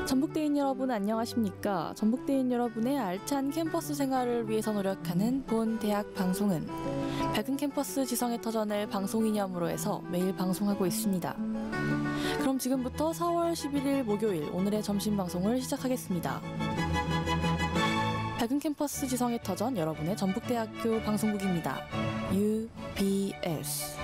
전북대인 여러분 안녕하십니까? 전북대인 여러분의 알찬 캠퍼스 생활을 위해서 노력하는 본 대학 방송은 밝은 캠퍼스 지성의 터전을 방송 기념으로 해서 매일 방송하고 있습니다. 그럼 지금부터 4월 11일 목요일 오늘의 점심 방송을 시작하겠습니다. 밝은 캠퍼스 지성의 터전 여러분의 전북대학교 방송국입니다. UBS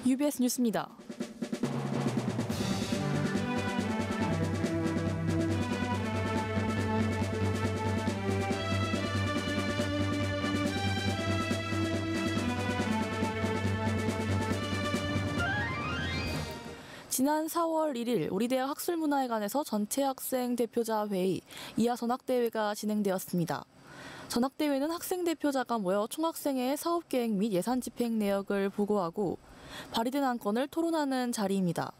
UBS 뉴스입니다. 지난 4월 1일 우리 대학 학술문화회관에서 전체 학생 대표자 회의 이하 전학대회가 진행되었습니다. 전학대회는 학생 대표자가 모여 총학생회 사업계획 및 예산 집행 내역을 보고하고 발의된 안건을 토론하는 자리입니다.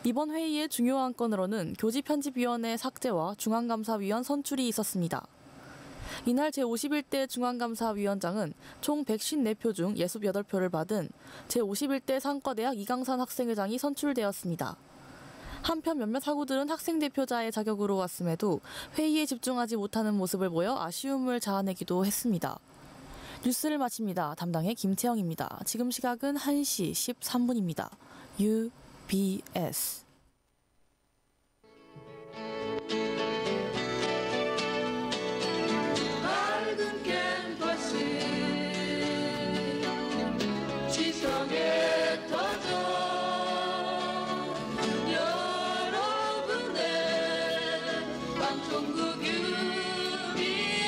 이번 회의의 중요 안건으로는 교지편집위원회 삭제와 중앙감사위원 선출이 있었습니다. 이날 제51대 중앙감사위원장은 총 154표 중 68표를 받은 제51대 상과대학 이강산 학생회장이 선출되었습니다. 한편 몇몇 학우들은 학생 대표자의 자격으로 왔음에도 회의에 집중하지 못하는 모습을 보여 아쉬움을 자아내기도 했습니다. 뉴스를 마칩니다. 담당의 김채영입니다. 지금 시각은 1시 13분입니다. UBS 밝은 캠퍼스 지성의 터전 여러분의 방송국 UBS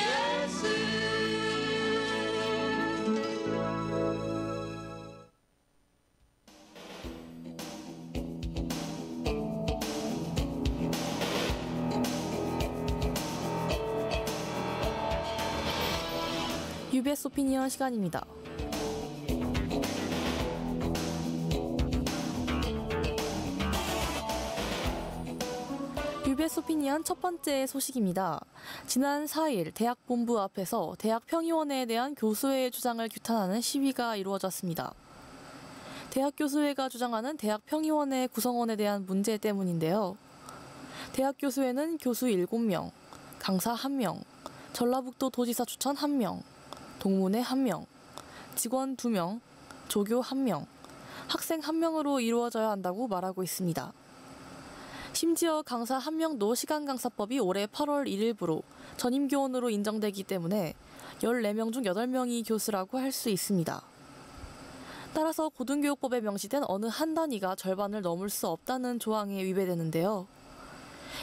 UBS 오피니언 시간입니다. UBS 오피니언 첫 번째 소식입니다. 지난 4일 대학 본부 앞에서 대학 평의원회에 대한 교수회의 주장을 규탄하는 시위가 이루어졌습니다. 대학 교수회가 주장하는 대학 평의원회 구성원에 대한 문제 때문인데요. 대학 교수회는 교수 7명, 강사 1명, 전라북도 도지사 추천 1명, 동문회 1명, 직원 2명, 조교 1명, 학생 1명으로 이루어져야 한다고 말하고 있습니다. 심지어 강사 1명도 시간강사법이 올해 8월 1일부로 전임교원으로 인정되기 때문에 14명 중 8명이 교수라고 할 수 있습니다. 따라서 고등교육법에 명시된 어느 한 단위가 절반을 넘을 수 없다는 조항에 위배되는데요.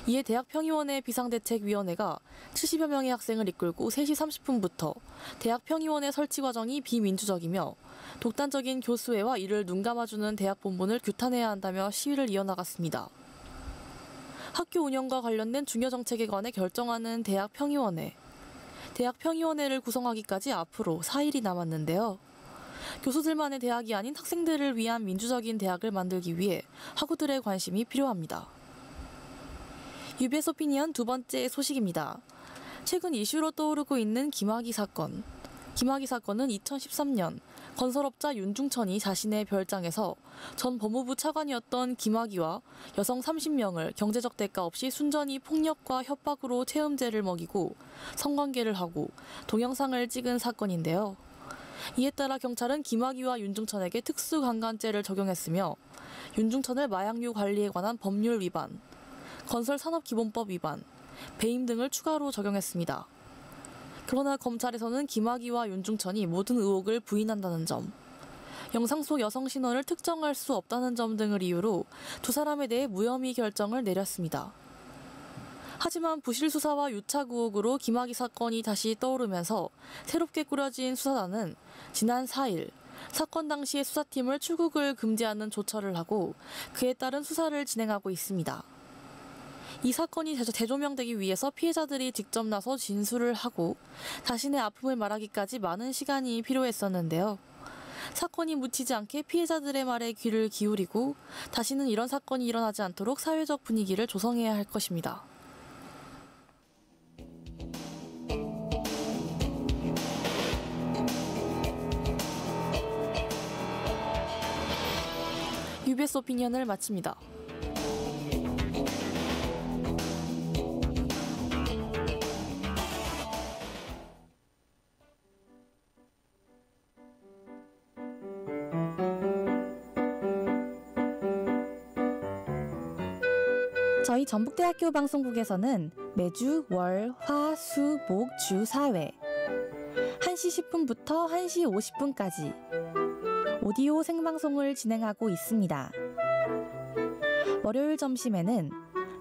이에 대학평의원회 비상대책위원회가 70여 명의 학생을 이끌고 3시 30분부터 대학평의원회 설치 과정이 비민주적이며 독단적인 교수회와 이를 눈감아주는 대학 본본을 규탄해야 한다며 시위를 이어나갔습니다. 학교 운영과 관련된 중요 정책에 관해 결정하는 대학평의원회. 대학평의원회를 구성하기까지 앞으로 4일이 남았는데요. 교수들만의 대학이 아닌 학생들을 위한 민주적인 대학을 만들기 위해 학우들의 관심이 필요합니다. UBS 오피니언 두 번째 소식입니다. 최근 이슈로 떠오르고 있는 김학의 사건. 김학의 사건은 2013년 건설업자 윤중천이 자신의 별장에서 전 법무부 차관이었던 김학의와 여성 30명을 경제적 대가 없이 순전히 폭력과 협박으로 체험제를 먹이고 성관계를 하고 동영상을 찍은 사건인데요. 이에 따라 경찰은 김학의와 윤중천에게 특수강간죄를 적용했으며 윤중천을 마약류 관리에 관한 법률 위반, 건설산업기본법 위반, 배임 등을 추가로 적용했습니다. 그러나 검찰에서는 김학의와 윤중천이 모든 의혹을 부인한다는 점, 영상 속 여성 신원을 특정할 수 없다는 점 등을 이유로 두 사람에 대해 무혐의 결정을 내렸습니다. 하지만 부실 수사와 유착 의혹으로 김학의 사건이 다시 떠오르면서 새롭게 꾸려진 수사단은 지난 4일 사건 당시의 수사팀을 출국을 금지하는 조처를 하고 그에 따른 수사를 진행하고 있습니다. 이 사건이 재조명되기 위해서 피해자들이 직접 나서 진술을 하고 자신의 아픔을 말하기까지 많은 시간이 필요했었는데요. 사건이 묻히지 않게 피해자들의 말에 귀를 기울이고 다시는 이런 사건이 일어나지 않도록 사회적 분위기를 조성해야 할 것입니다. UBS 오피니언을 마칩니다. 저희 전북대학교 방송국에서는 매주 월, 화, 수, 목, 주 4회 1시 10분부터 1시 50분까지 오디오 생방송을 진행하고 있습니다. 월요일 점심에는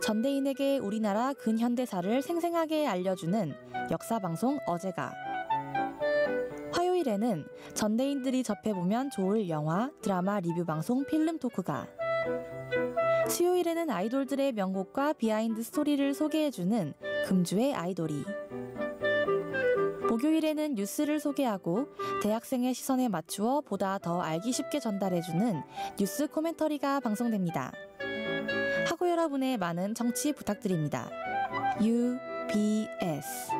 전대인에게 우리나라 근현대사를 생생하게 알려주는 역사방송 어제가, 화요일에는 전대인들이 접해보면 좋을 영화, 드라마 리뷰 방송 필름 토크가, 수요일에는 아이돌들의 명곡과 비하인드 스토리를 소개해주는 금주의 아이돌이, 목요일에는 뉴스를 소개하고 대학생의 시선에 맞추어 보다 더 알기 쉽게 전달해주는 뉴스 코멘터리가 방송됩니다. 학우 여러분의 많은 청취 부탁드립니다. UBS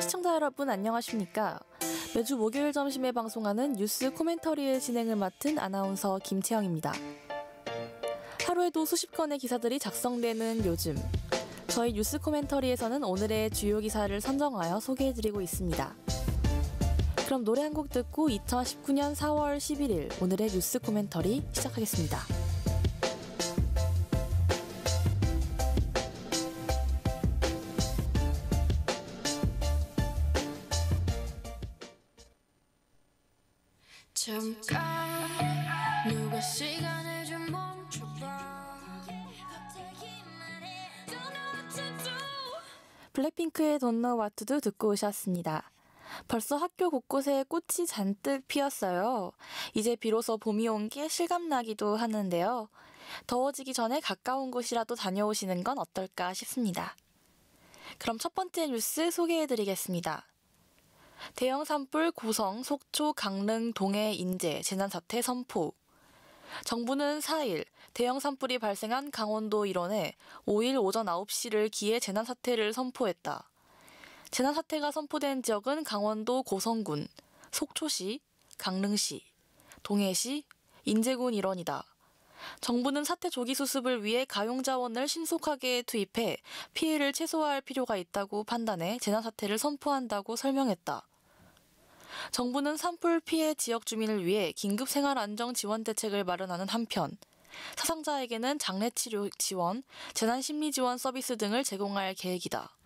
시청자 여러분 안녕하십니까? 매주 목요일 점심에 방송하는 뉴스 코멘터리의 진행을 맡은 아나운서 김채영입니다. 하루에도 수십 건의 기사들이 작성되는 요즘, 저희 뉴스 코멘터리에서는 오늘의 주요 기사를 선정하여 소개해드리고 있습니다. 그럼 노래 한 곡 듣고 2019년 4월 11일 오늘의 뉴스 코멘터리 시작하겠습니다. 잠깐 누가 시간을 좀 멈춰봐. 블랙핑크의 Don't Know What to Do 듣고 오셨습니다. 벌써 학교 곳곳에 꽃이 잔뜩 피었어요. 이제 비로소 봄이 온 게 실감나기도 하는데요. 더워지기 전에 가까운 곳이라도 다녀오시는 건 어떨까 싶습니다. 그럼 첫 번째 뉴스 소개해드리겠습니다. 대형 산불 고성, 속초, 강릉, 동해, 인제 재난사태 선포. 정부는 4일 대형 산불이 발생한 강원도 일원에 5일 오전 9시를 기해 재난사태를 선포했다. 재난사태가 선포된 지역은 강원도 고성군, 속초시, 강릉시, 동해시, 인제군 일원이다. 정부는 사태 조기 수습을 위해 가용자원을 신속하게 투입해 피해를 최소화할 필요가 있다고 판단해 재난사태를 선포한다고 설명했다. 정부는 산불 피해 지역 주민을 위해 긴급 생활안정 지원 대책을 마련하는 한편 사상자에게는 장례치료 지원, 재난심리 지원 서비스 등을 제공할 계획이다.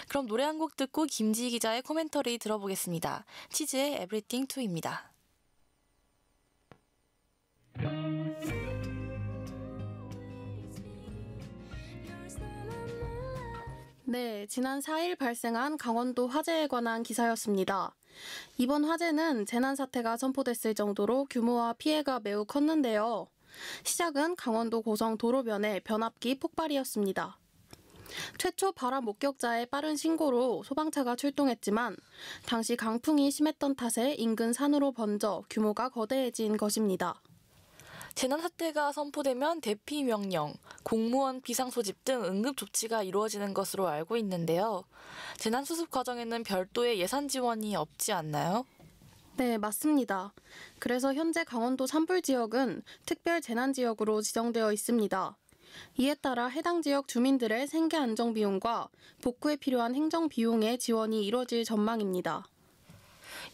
그럼 노래 한 곡 듣고 김지희 기자의 코멘터리 들어보겠습니다. 치즈의 Everything To입니다. 네, 지난 4일 발생한 강원도 화재에 관한 기사였습니다. 이번 화재는 재난사태가 선포됐을 정도로 규모와 피해가 매우 컸는데요. 시작은 강원도 고성 도로변의 변압기 폭발이었습니다. 최초 발화 목격자의 빠른 신고로 소방차가 출동했지만 당시 강풍이 심했던 탓에 인근 산으로 번져 규모가 거대해진 것입니다. 재난사태가 선포되면 대피 명령, 공무원 비상소집 등 응급조치가 이루어지는 것으로 알고 있는데요. 재난수습 과정에는 별도의 예산 지원이 없지 않나요? 네, 맞습니다. 그래서 현재 강원도 산불 지역은 특별 재난지역으로 지정되어 있습니다. 이에 따라 해당 지역 주민들의 생계 안정 비용과 복구에 필요한 행정 비용의 지원이 이뤄질 전망입니다.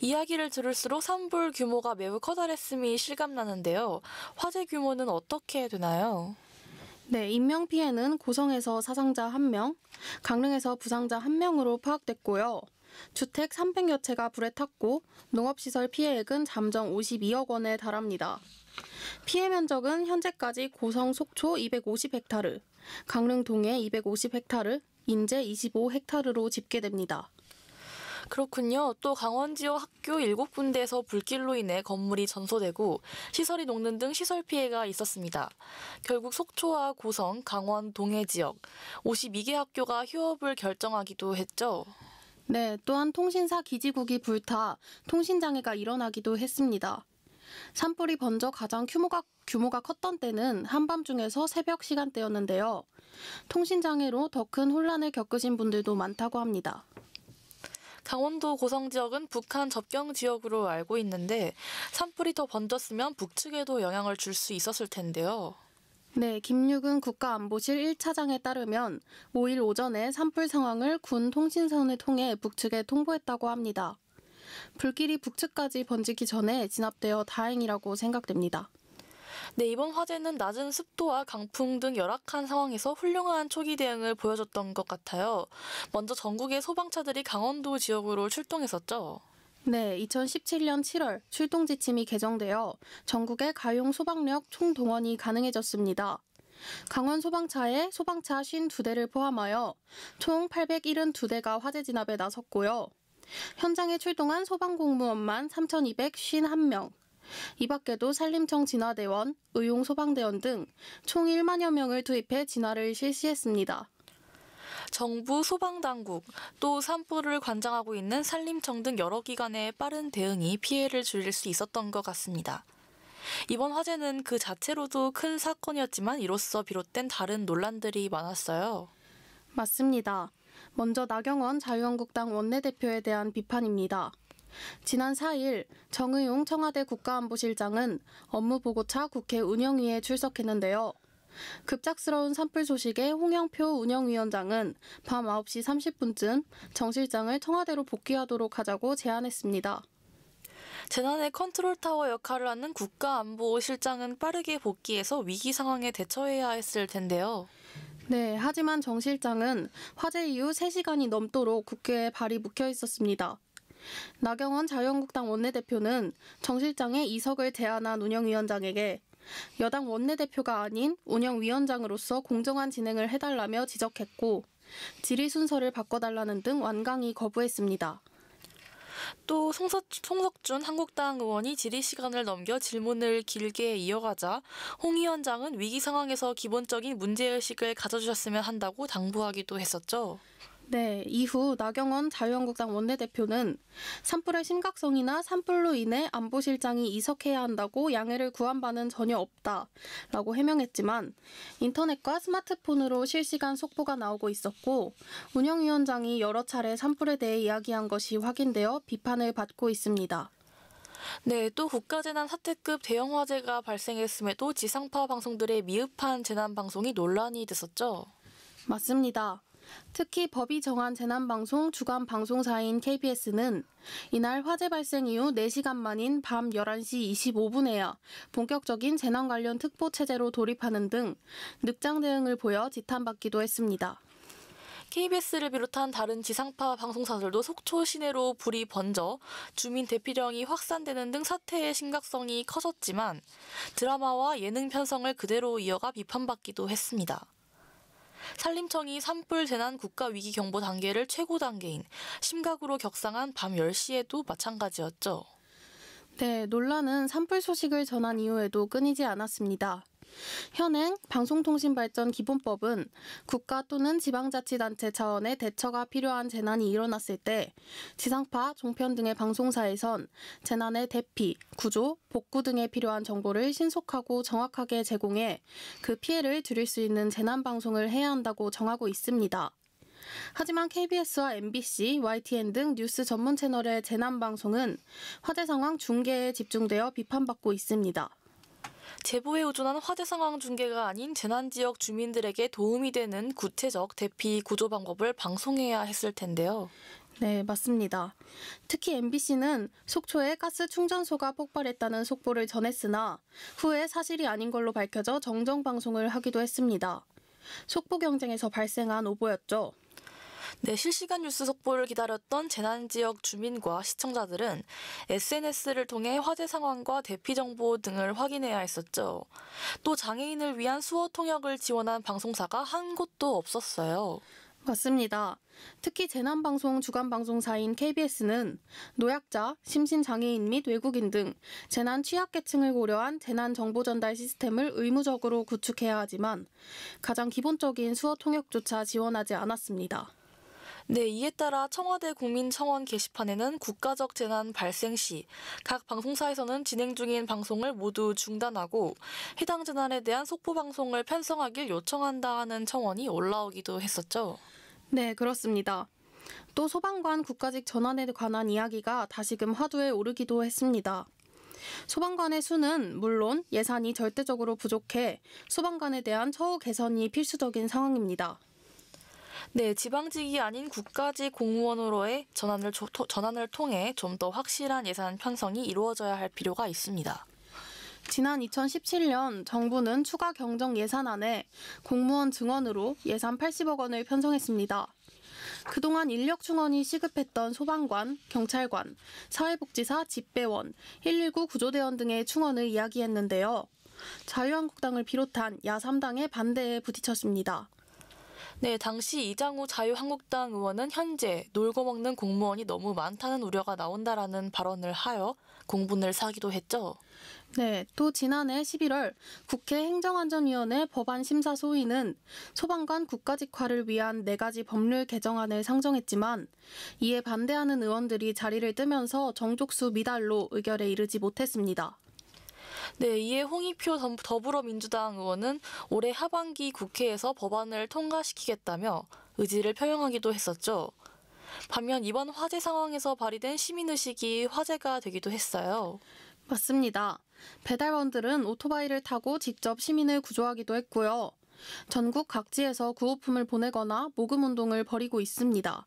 이야기를 들을수록 산불 규모가 매우 커다랬음이 실감나는데요. 화재 규모는 어떻게 되나요? 네, 인명피해는 고성에서 사상자 1명, 강릉에서 부상자 1명으로 파악됐고요. 주택 300여 채가 불에 탔고 농업시설 피해액은 잠정 52억 원에 달합니다. 피해 면적은 현재까지 고성 속초 250헥타르, 강릉 동해 250헥타르, 인제 25헥타르로 집계됩니다. 그렇군요. 또 강원 지역 학교 7군데에서 불길로 인해 건물이 전소되고 시설이 녹는 등 시설 피해가 있었습니다. 결국 속초와 고성, 강원 동해 지역 52개 학교가 휴업을 결정하기도 했죠. 네, 또한 통신사 기지국이 불타 통신장애가 일어나기도 했습니다. 산불이 번져 가장 규모가 컸던 때는 한밤중에서 새벽 시간대였는데요. 통신장애로 더 큰 혼란을 겪으신 분들도 많다고 합니다. 강원도 고성 지역은 북한 접경 지역으로 알고 있는데 산불이 더 번졌으면 북측에도 영향을 줄 수 있었을 텐데요. 네, 김육은 국가안보실 1차장에 따르면 5일 오전에 산불 상황을 군 통신선을 통해 북측에 통보했다고 합니다. 불길이 북측까지 번지기 전에 진압되어 다행이라고 생각됩니다. 네, 이번 화재는 낮은 습도와 강풍 등 열악한 상황에서 훌륭한 초기 대응을 보여줬던 것 같아요. 먼저 전국의 소방차들이 강원도 지역으로 출동했었죠. 네, 2017년 7월 출동 지침이 개정되어 전국의 가용 소방력 총동원이 가능해졌습니다. 강원 소방차에 소방차 52대를 포함하여 총 872대가 화재 진압에 나섰고요. 현장에 출동한 소방공무원만 3,251명, 이 밖에도 산림청 진화대원, 의용소방대원 등 총 1만여 명을 투입해 진화를 실시했습니다. 정부, 소방당국, 또 산불을 관장하고 있는 산림청 등 여러 기관의 빠른 대응이 피해를 줄일 수 있었던 것 같습니다. 이번 화재는 그 자체로도 큰 사건이었지만 이로써 비롯된 다른 논란들이 많았어요. 맞습니다. 먼저 나경원 자유한국당 원내대표에 대한 비판입니다. 지난 4일 정의용 청와대 국가안보실장은 업무보고차 국회 운영위에 출석했는데요. 급작스러운 산불 소식에 홍영표 운영위원장은 밤 9시 30분쯤 정 실장을 청와대로 복귀하도록 하자고 제안했습니다. 재난의 컨트롤타워 역할을 하는 국가안보실장은 빠르게 복귀해서 위기 상황에 대처해야 했을 텐데요. 네, 하지만 정 실장은 화재 이후 3시간이 넘도록 국회에 발이 묵혀 있었습니다. 나경원 자유한국당 원내대표는 정 실장의 이석을 제안한 운영위원장에게 여당 원내대표가 아닌 운영위원장으로서 공정한 진행을 해달라며 지적했고 질의 순서를 바꿔달라는 등 완강히 거부했습니다. 또 송석준 한국당 의원이 질의 시간을 넘겨 질문을 길게 이어가자 홍 위원장은 위기 상황에서 기본적인 문제의식을 가져주셨으면 한다고 당부하기도 했었죠. 네, 이후 나경원 자유한국당 원내대표는 산불의 심각성이나 산불로 인해 안보실장이 이석해야 한다고 양해를 구한 바는 전혀 없다라고 해명했지만 인터넷과 스마트폰으로 실시간 속보가 나오고 있었고 운영위원장이 여러 차례 산불에 대해 이야기한 것이 확인되어 비판을 받고 있습니다. 네, 또 국가재난 사태급 대형 화재가 발생했음에도 지상파 방송들의 미흡한 재난 방송이 논란이 됐었죠. 맞습니다. 특히 법이 정한 재난방송 주간 방송사인 KBS는 이날 화재 발생 이후 4시간 만인 밤 11시 25분에야 본격적인 재난 관련 특보 체제로 돌입하는 등 늑장 대응을 보여 지탄받기도 했습니다. KBS를 비롯한 다른 지상파 방송사들도 속초 시내로 불이 번져 주민 대피령이 확산되는 등 사태의 심각성이 커졌지만 드라마와 예능 편성을 그대로 이어가 비판받기도 했습니다. 산림청이 산불 재난 국가 위기 경보 단계를 최고 단계인 심각으로 격상한 밤 10시에도 마찬가지였죠. 네, 논란은 산불 소식을 전한 이후에도 끊이지 않았습니다. 현행 방송통신발전기본법은 국가 또는 지방자치단체 차원의 대처가 필요한 재난이 일어났을 때 지상파, 종편 등의 방송사에선 재난의 대피, 구조, 복구 등에 필요한 정보를 신속하고 정확하게 제공해 그 피해를 줄일 수 있는 재난방송을 해야 한다고 정하고 있습니다. 하지만 KBS와 MBC, YTN 등 뉴스 전문 채널의 재난방송은 화재 상황 중계에 집중되어 비판받고 있습니다. 제보에 의존한 화재 상황 중계가 아닌 재난 지역 주민들에게 도움이 되는 구체적 대피 구조 방법을 방송해야 했을 텐데요. 네, 맞습니다. 특히 MBC는 속초에 가스 충전소가 폭발했다는 속보를 전했으나 후에 사실이 아닌 걸로 밝혀져 정정 방송을 하기도 했습니다. 속보 경쟁에서 발생한 오보였죠. 네, 실시간 뉴스 속보를 기다렸던 재난지역 주민과 시청자들은 SNS를 통해 화재 상황과 대피 정보 등을 확인해야 했었죠. 또 장애인을 위한 수어 통역을 지원한 방송사가 한 곳도 없었어요. 맞습니다. 특히 재난방송 주간방송사인 KBS는 노약자, 심신장애인 및 외국인 등 재난 취약계층을 고려한 재난정보전달 시스템을 의무적으로 구축해야 하지만 가장 기본적인 수어 통역조차 지원하지 않았습니다. 네, 이에 따라 청와대 국민청원 게시판에는 국가적 재난 발생 시 각 방송사에서는 진행 중인 방송을 모두 중단하고 해당 재난에 대한 속보 방송을 편성하길 요청한다 하는 청원이 올라오기도 했었죠. 네, 그렇습니다. 또 소방관 국가직 전환에 관한 이야기가 다시금 화두에 오르기도 했습니다. 소방관의 수는 물론 예산이 절대적으로 부족해 소방관에 대한 처우 개선이 필수적인 상황입니다. 네, 지방직이 아닌 국가직 공무원으로의 전환을 통해 좀 더 확실한 예산 편성이 이루어져야 할 필요가 있습니다. 지난 2017년 정부는 추가 경정 예산안에 공무원 증원으로 예산 80억 원을 편성했습니다. 그동안 인력 충원이 시급했던 소방관, 경찰관, 사회복지사, 집배원, 119 구조대원 등의 충원을 이야기했는데요. 자유한국당을 비롯한 야3당의 반대에 부딪혔습니다. 네, 당시 이장우 자유한국당 의원은 현재 놀고 먹는 공무원이 너무 많다는 우려가 나온다라는 발언을 하여 공분을 사기도 했죠. 네, 또 지난해 11월 국회 행정안전위원회 법안심사 소위는 소방관 국가직화를 위한 4가지 법률 개정안을 상정했지만 이에 반대하는 의원들이 자리를 뜨면서 정족수 미달로 의결에 이르지 못했습니다. 네, 이에 홍익표 더불어민주당 의원은 올해 하반기 국회에서 법안을 통과시키겠다며 의지를 표명하기도 했었죠. 반면 이번 화재 상황에서 발휘된 시민의식이 화제가 되기도 했어요. 맞습니다. 배달원들은 오토바이를 타고 직접 시민을 구조하기도 했고요. 전국 각지에서 구호품을 보내거나 모금운동을 벌이고 있습니다.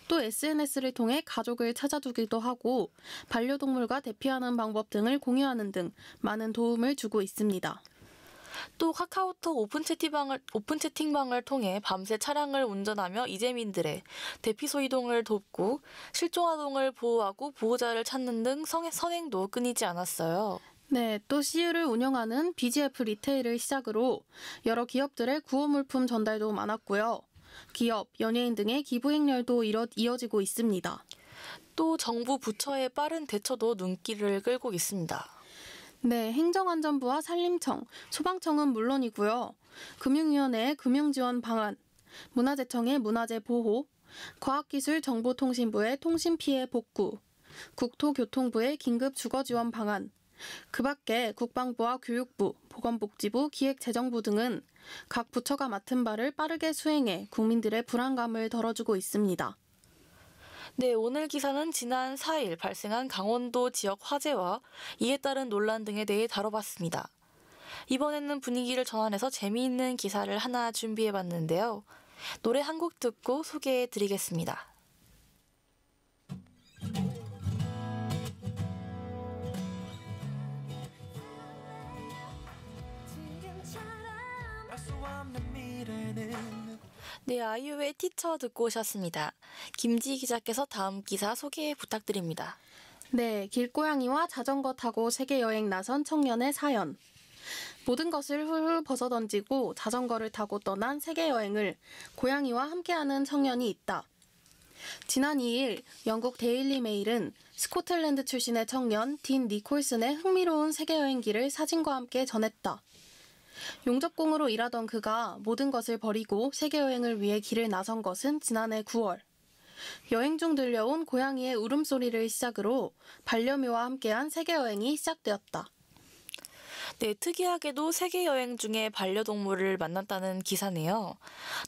또 SNS를 통해 가족을 찾아주기도 하고 반려동물과 대피하는 방법 등을 공유하는 등 많은 도움을 주고 있습니다. 또 카카오톡 오픈 채팅방을 통해 밤새 차량을 운전하며 이재민들의 대피소 이동을 돕고 실종 아동을 보호하고 보호자를 찾는 등 선행도 끊이지 않았어요. 네, 또 CU를 운영하는 BGF 리테일을 시작으로 여러 기업들의 구호 물품 전달도 많았고요. 기업, 연예인 등의 기부 행렬도 이어지고 있습니다. 또 정부 부처의 빠른 대처도 눈길을 끌고 있습니다. 네, 행정안전부와 산림청, 소방청은 물론이고요. 금융위원회의 금융지원 방안, 문화재청의 문화재 보호, 과학기술정보통신부의 통신피해 복구, 국토교통부의 긴급 주거지원 방안, 그 밖에 국방부와 교육부, 보건복지부, 기획재정부 등은 각 부처가 맡은 바를 빠르게 수행해 국민들의 불안감을 덜어주고 있습니다. 네, 오늘 기사는 지난 4일 발생한 강원도 지역 화재와 이에 따른 논란 등에 대해 다뤄봤습니다. 이번에는 분위기를 전환해서 재미있는 기사를 하나 준비해봤는데요. 노래 한 곡 듣고 소개해드리겠습니다. 네, 아이유의 티처 듣고 오셨습니다. 김지 기자께서 다음 기사 소개 부탁드립니다. 네, 길고양이와 자전거 타고 세계 여행 나선 청년의 사연. 모든 것을 훌훌 벗어던지고 자전거를 타고 떠난 세계 여행을 고양이와 함께하는 청년이 있다. 지난 2일 영국 데일리 메일은 스코틀랜드 출신의 청년 딘 니콜슨의 흥미로운 세계 여행기를 사진과 함께 전했다. 용접공으로 일하던 그가 모든 것을 버리고 세계여행을 위해 길을 나선 것은 지난해 9월. 여행 중 들려온 고양이의 울음소리를 시작으로 반려묘와 함께한 세계여행이 시작되었다. 네, 특이하게도 세계여행 중에 반려동물을 만났다는 기사네요.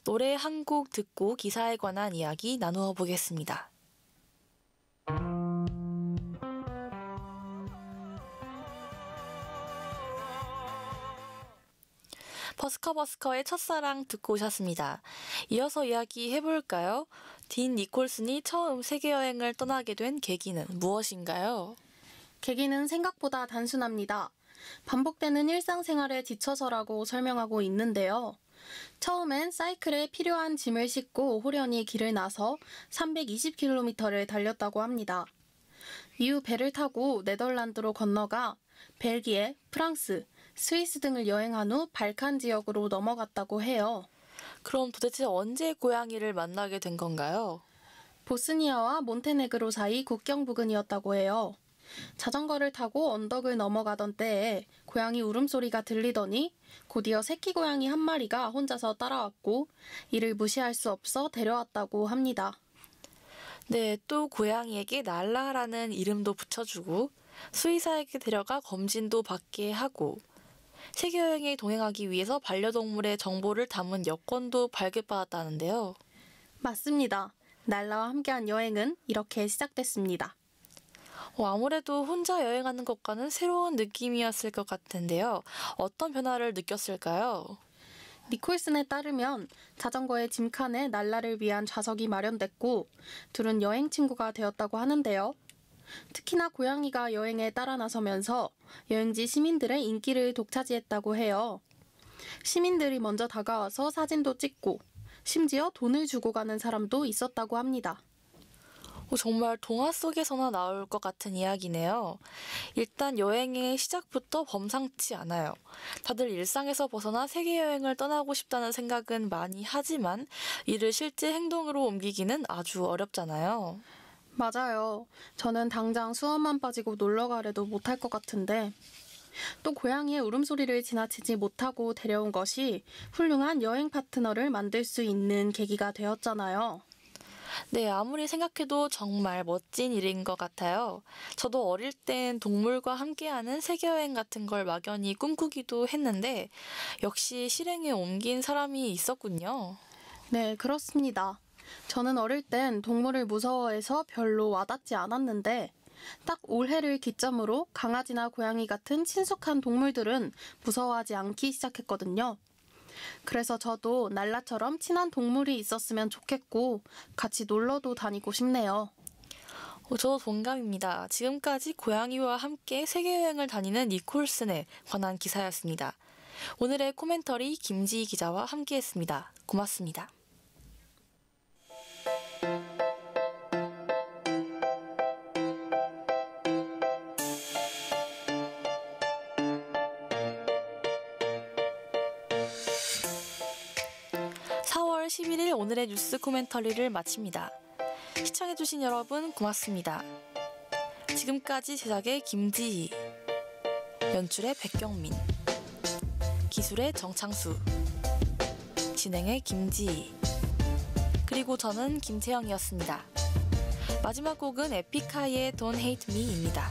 노래 한 곡 듣고 기사에 관한 이야기 나누어 보겠습니다. 버스커버스커의 첫사랑 듣고 오셨습니다. 이어서 이야기해볼까요? 딘 니콜슨이 처음 세계여행을 떠나게 된 계기는 무엇인가요? 계기는 생각보다 단순합니다. 반복되는 일상생활에 지쳐서라고 설명하고 있는데요. 처음엔 사이클에 필요한 짐을 싣고 호련히 길을 나서 320km를 달렸다고 합니다. 이후 배를 타고 네덜란드로 건너가 벨기에, 프랑스, 스위스 등을 여행한 후 발칸 지역으로 넘어갔다고 해요. 그럼 도대체 언제 고양이를 만나게 된 건가요? 보스니아와 몬테네그로 사이 국경 부근이었다고 해요. 자전거를 타고 언덕을 넘어가던 때에 고양이 울음소리가 들리더니 곧이어 새끼 고양이 한 마리가 혼자서 따라왔고 이를 무시할 수 없어 데려왔다고 합니다. 네, 또 고양이에게 날라라는 이름도 붙여주고 수의사에게 데려가 검진도 받게 하고 세계여행에 동행하기 위해서 반려동물의 정보를 담은 여권도 발급받았다는데요. 맞습니다. 날라와 함께한 여행은 이렇게 시작됐습니다. 아무래도 혼자 여행하는 것과는 새로운 느낌이었을 것 같은데요. 어떤 변화를 느꼈을까요? 니콜슨에 따르면 자전거의 짐칸에 날라를 위한 좌석이 마련됐고 둘은 여행 친구가 되었다고 하는데요. 특히나 고양이가 여행에 따라 나서면서 여행지 시민들의 인기를 독차지했다고 해요. 시민들이 먼저 다가와서 사진도 찍고 심지어 돈을 주고 가는 사람도 있었다고 합니다. 정말 동화 속에서나 나올 것 같은 이야기네요. 일단 여행의 시작부터 범상치 않아요. 다들 일상에서 벗어나 세계여행을 떠나고 싶다는 생각은 많이 하지만 이를 실제 행동으로 옮기기는 아주 어렵잖아요. 맞아요. 저는 당장 수업만 빠지고 놀러 가래도 못할 것 같은데 또 고양이의 울음소리를 지나치지 못하고 데려온 것이 훌륭한 여행 파트너를 만들 수 있는 계기가 되었잖아요. 네, 아무리 생각해도 정말 멋진 일인 것 같아요. 저도 어릴 땐 동물과 함께하는 세계여행 같은 걸 막연히 꿈꾸기도 했는데 역시 실행에 옮긴 사람이 있었군요. 네, 그렇습니다. 저는 어릴 땐 동물을 무서워해서 별로 와닿지 않았는데 딱 올해를 기점으로 강아지나 고양이 같은 친숙한 동물들은 무서워하지 않기 시작했거든요. 그래서 저도 날라처럼 친한 동물이 있었으면 좋겠고 같이 놀러도 다니고 싶네요. 저도 동감입니다. 지금까지 고양이와 함께 세계여행을 다니는 니콜슨에 관한 기사였습니다. 오늘의 코멘터리 김지희 기자와 함께했습니다. 고맙습니다. (4월 11일) 오늘의 뉴스 코멘터리를 마칩니다. 시청해주신 여러분 고맙습니다. 지금까지 제작의 김지희, 연출의 백경민, 기술의 정창수, 진행의 김지희, 그리고 저는 김채영이었습니다. 마지막 곡은 에픽하이의 Don't Hate Me입니다.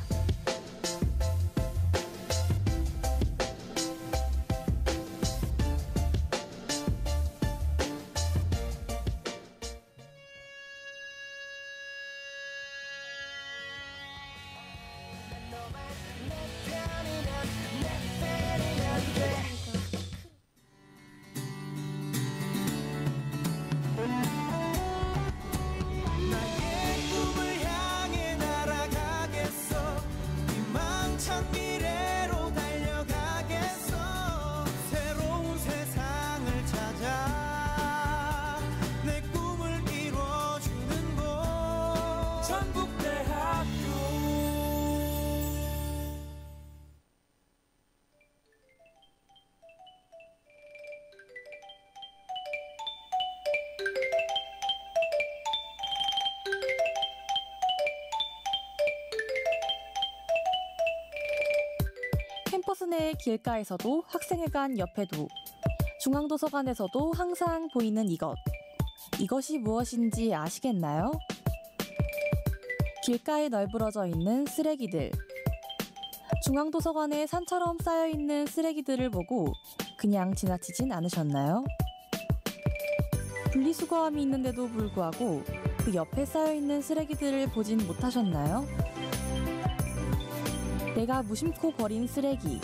캠퍼스 내 길가에서도 학생회관 옆에도 중앙도서관에서도 항상 보이는 이것이 무엇인지 아시겠나요? 길가에 널브러져 있는 쓰레기들. 중앙도서관에 산처럼 쌓여있는 쓰레기들을 보고 그냥 지나치진 않으셨나요? 분리수거함이 있는데도 불구하고 그 옆에 쌓여있는 쓰레기들을 보진 못하셨나요? 내가 무심코 버린 쓰레기,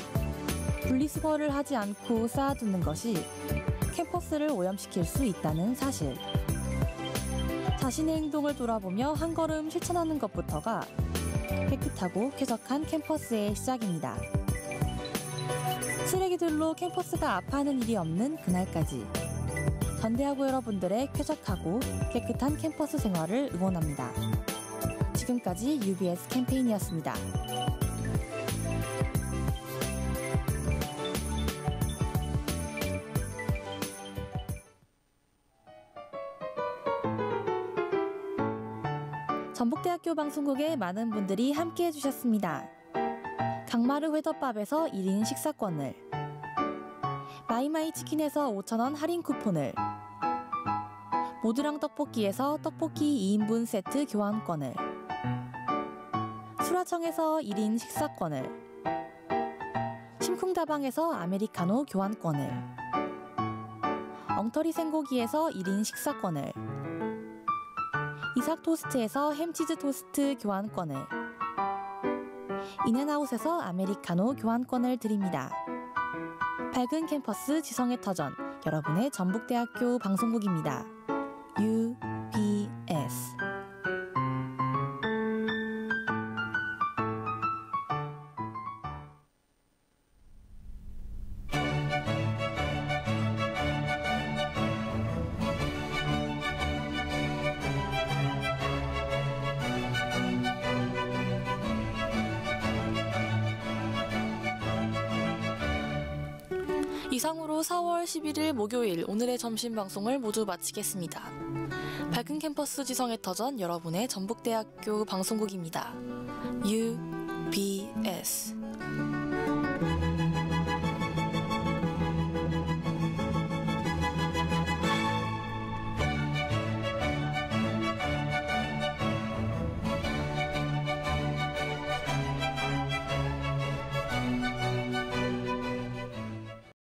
분리수거를 하지 않고 쌓아두는 것이 캠퍼스를 오염시킬 수 있다는 사실. 자신의 행동을 돌아보며 한 걸음 실천하는 것부터가 깨끗하고 쾌적한 캠퍼스의 시작입니다. 쓰레기들로 캠퍼스가 아파하는 일이 없는 그날까지 전대하고 여러분들의 쾌적하고 깨끗한 캠퍼스 생활을 응원합니다. 지금까지 UBS 캠페인이었습니다. 전북대학교 방송국에 많은 분들이 함께 해주셨습니다. 강마루 회덮밥에서 1인 식사권을, 마이마이 치킨에서 5,000원 할인 쿠폰을, 모두랑 떡볶이에서 떡볶이 2인분 세트 교환권을, 수라청에서 1인 식사권을, 심쿵다방에서 아메리카노 교환권을, 엉터리 생고기에서 1인 식사권을, 이삭토스트에서 햄치즈 토스트 교환권을, 인앤아웃에서 아메리카노 교환권을 드립니다. 밝은 캠퍼스 지성의 터전, 여러분의 전북대학교 방송국입니다. UBS. 이상으로 4월 11일 목요일 오늘의 점심 방송을 모두 마치겠습니다. 밝은 캠퍼스 지성의 터전, 여러분의 전북대학교 방송국입니다. UBS.